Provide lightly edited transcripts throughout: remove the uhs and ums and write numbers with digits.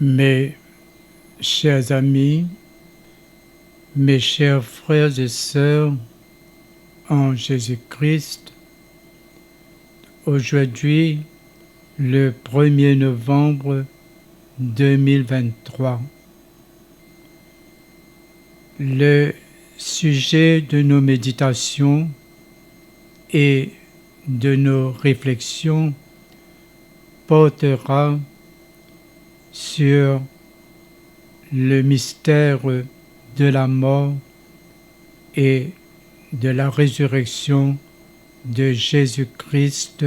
Mes chers amis, mes chers frères et sœurs en Jésus-Christ, aujourd'hui, le 1er novembre 2023, le sujet de nos méditations et de nos réflexions portera sur le mystère de la mort et de la résurrection de Jésus-Christ,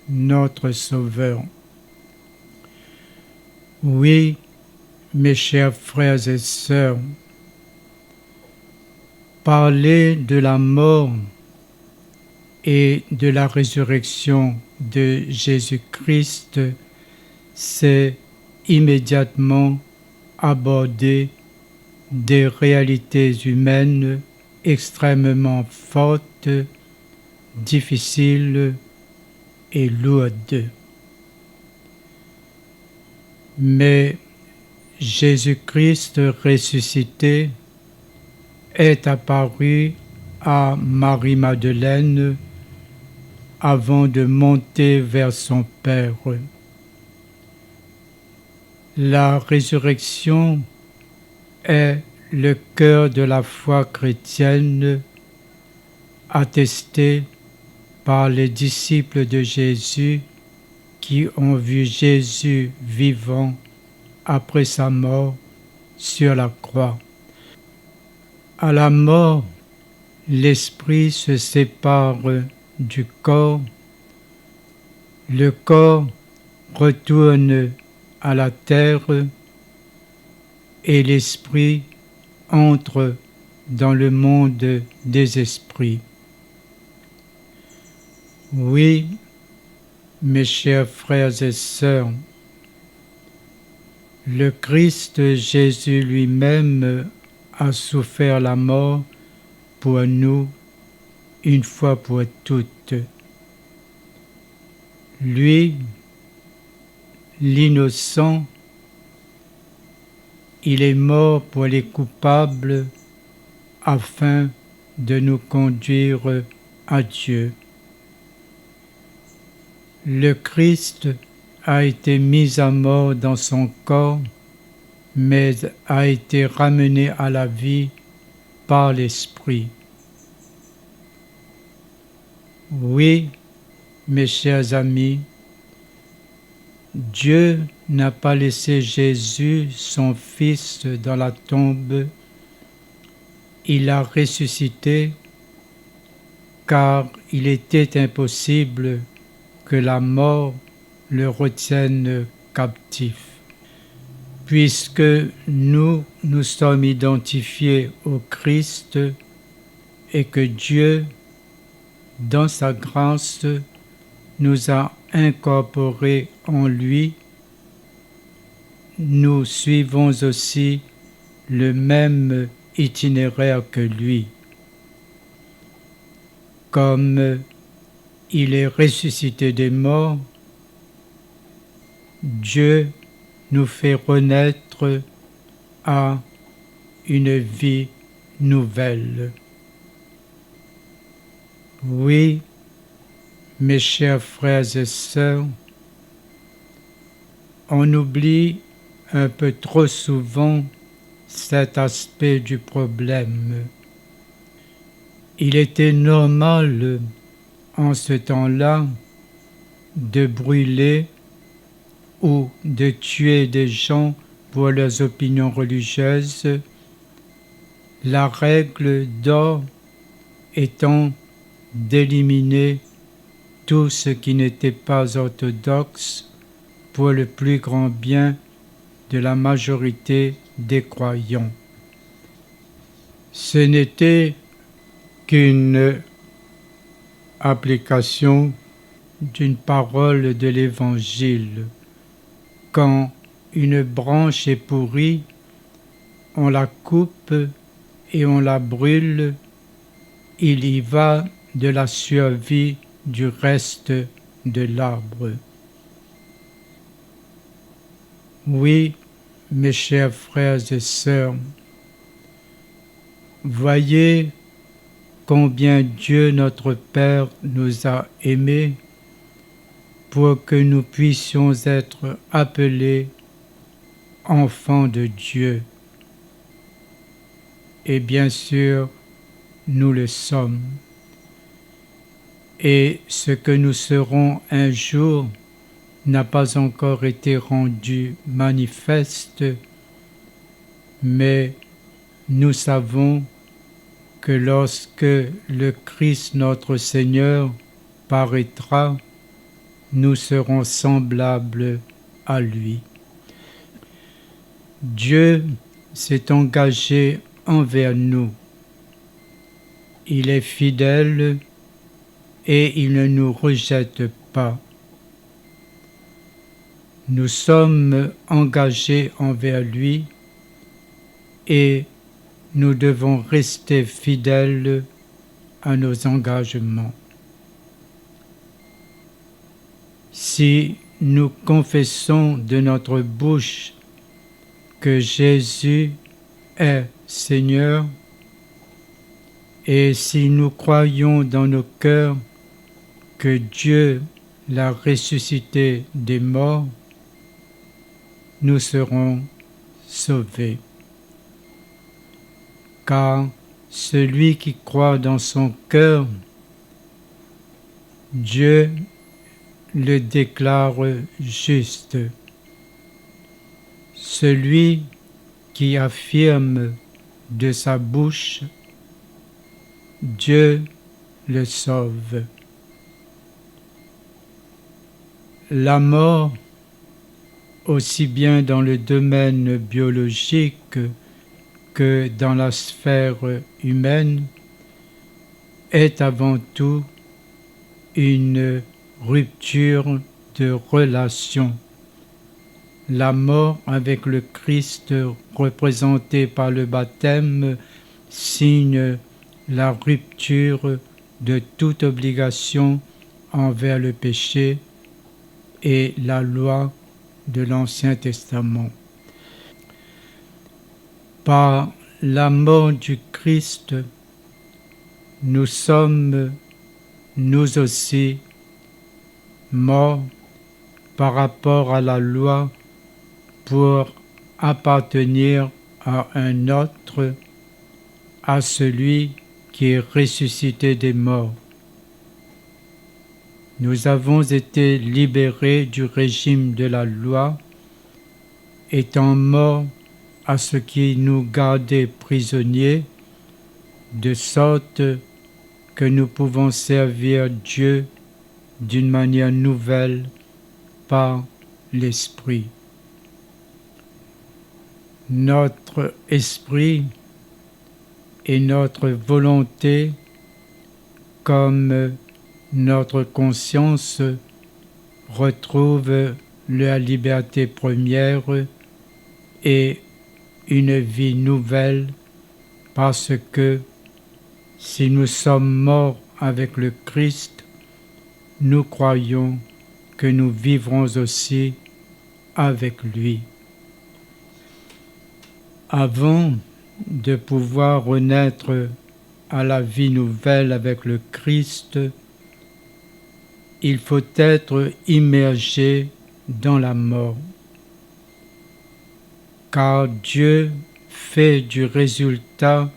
notre Sauveur. Oui, mes chers frères et sœurs, parler de la mort et de la résurrection de Jésus-Christ, c'est immédiatement aborder des réalités humaines extrêmement fortes, difficiles et lourdes. Mais Jésus-Christ ressuscité est apparu à Marie-Madeleine avant de monter vers son Père. La résurrection est le cœur de la foi chrétienne, attesté par les disciples de Jésus qui ont vu Jésus vivant après sa mort sur la croix. À la mort, l'esprit se sépare du corps, le corps retourne à la terre et l'esprit entre dans le monde des esprits. Oui, mes chers frères et sœurs, le Christ Jésus lui-même a souffert la mort pour nous une fois pour toutes. Lui, l'innocent, il est mort pour les coupables afin de nous conduire à Dieu. Le Christ a été mis à mort dans son corps, mais a été ramené à la vie par l'Esprit. Oui, mes chers amis, Dieu n'a pas laissé Jésus, son Fils, dans la tombe. Il l'a ressuscité car il était impossible que la mort le retienne captif. Puisque nous sommes identifiés au Christ et que Dieu, dans sa grâce, nous a incorporés en lui, nous suivons aussi le même itinéraire que lui. Comme il est ressuscité des morts, Dieu nous fait renaître à une vie nouvelle. Oui, mes chers frères et sœurs, on oublie un peu trop souvent cet aspect du problème. Il était normal en ce temps-là de brûler ou de tuer des gens pour leurs opinions religieuses, la règle d'or étant d'éliminer tout ce qui n'était pas orthodoxe pour le plus grand bien de la majorité des croyants. Ce n'était qu'une application d'une parole de l'Évangile. Quand une branche est pourrie, on la coupe et on la brûle. Il y va de la survie du reste de l'arbre. Oui, mes chers frères et sœurs, voyez combien Dieu notre Père nous a aimés pour que nous puissions être appelés enfants de Dieu. Et bien sûr, nous le sommes. Et ce que nous serons un jour n'a pas encore été rendu manifeste, mais nous savons que lorsque le Christ notre Seigneur paraîtra, nous serons semblables à lui. Dieu s'est engagé envers nous. Il est fidèle et il ne nous rejette pas. Nous sommes engagés envers lui et nous devons rester fidèles à nos engagements. Si nous confessons de notre bouche que Jésus est Seigneur, et si nous croyons dans nos cœurs que Dieu l'a ressuscité des morts, nous serons sauvés. Car celui qui croit dans son cœur, Dieu le déclare juste. Celui qui affirme de sa bouche, Dieu le sauve. La mort, aussi bien dans le domaine biologique que dans la sphère humaine, est avant tout une rupture de relation. La mort avec le Christ, représentée par le baptême, signe la rupture de toute obligation envers le péché et la loi de l'Ancien Testament. Par la mort du Christ, nous sommes, nous aussi, morts par rapport à la loi pour appartenir à un autre, à celui qui est ressuscité des morts. Nous avons été libérés du régime de la loi, étant morts à ce qui nous gardait prisonniers, de sorte que nous pouvons servir Dieu d'une manière nouvelle par l'Esprit. Notre esprit et notre volonté, comme notre conscience, retrouvent la liberté première et une vie nouvelle, parce que si nous sommes morts avec le Christ, nous croyons que nous vivrons aussi avec lui. Avant de pouvoir renaître à la vie nouvelle avec le Christ, il faut être immergé dans la mort. Car Dieu fait du résultat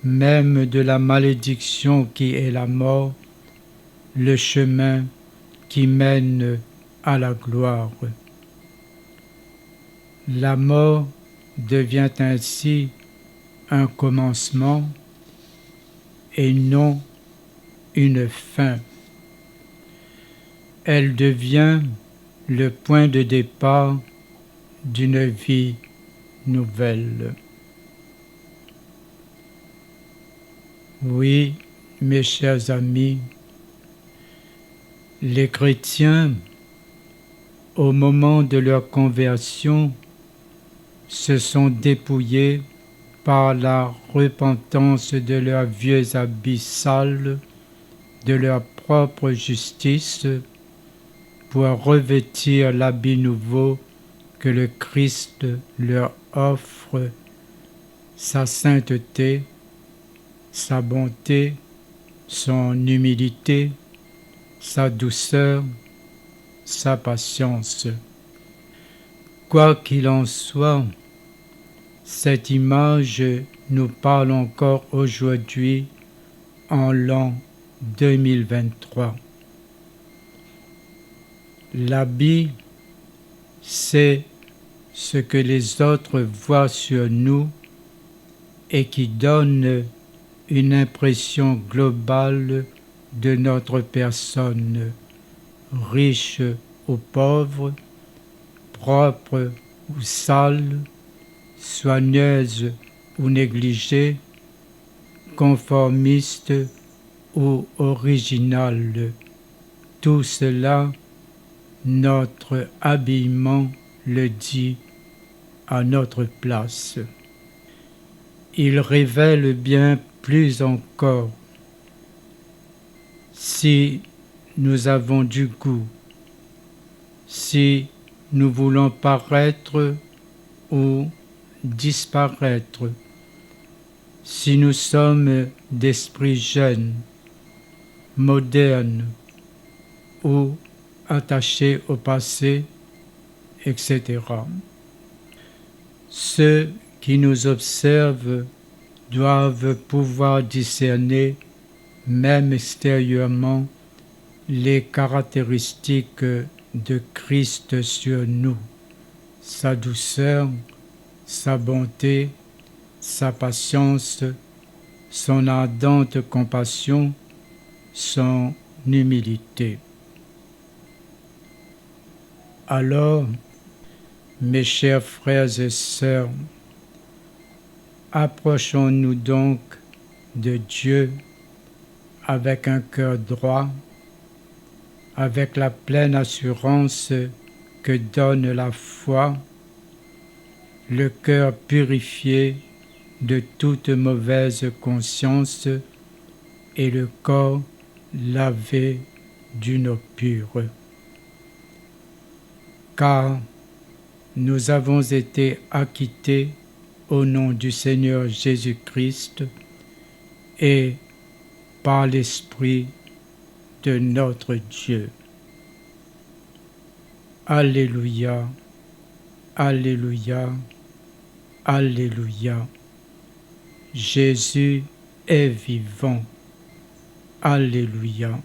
même de la malédiction qui est la mort, le chemin qui mène à la gloire. La mort devient ainsi un commencement et non une fin. Elle devient le point de départ d'une vie nouvelle. Oui, mes chers amis, les chrétiens, au moment de leur conversion, se sont dépouillés par la repentance de leurs vieux habits sales, de leur propre justice, pour revêtir l'habit nouveau que le Christ leur offre sa sainteté, sa bonté, son humilité, sa douceur, sa patience. Quoi qu'il en soit, cette image nous parle encore aujourd'hui en l'an 2023. L'habit, c'est ce que les autres voient sur nous et qui donne une impression globale de notre personne, riche ou pauvre, propre ou sale, soigneuse ou négligée, conformiste ou originale. Tout cela, notre habillement le dit à notre place. Il révèle bien plus encore. Si nous avons du goût, si nous voulons paraître ou disparaître, si nous sommes d'esprit jeune, moderne ou attachés au passé, etc. Ceux qui nous observent doivent pouvoir discerner, même extérieurement, les caractéristiques de Christ sur nous, sa douceur, sa bonté, sa patience, son ardente compassion, son humilité. Alors, mes chers frères et sœurs, approchons-nous donc de Dieu avec un cœur droit, avec la pleine assurance que donne la foi, le cœur purifié de toute mauvaise conscience et le corps lavé d'une eau pure. Car nous avons été acquittés au nom du Seigneur Jésus-Christ et par l'Esprit de notre Dieu. Alléluia, Alléluia, Alléluia. Jésus est vivant. Alléluia.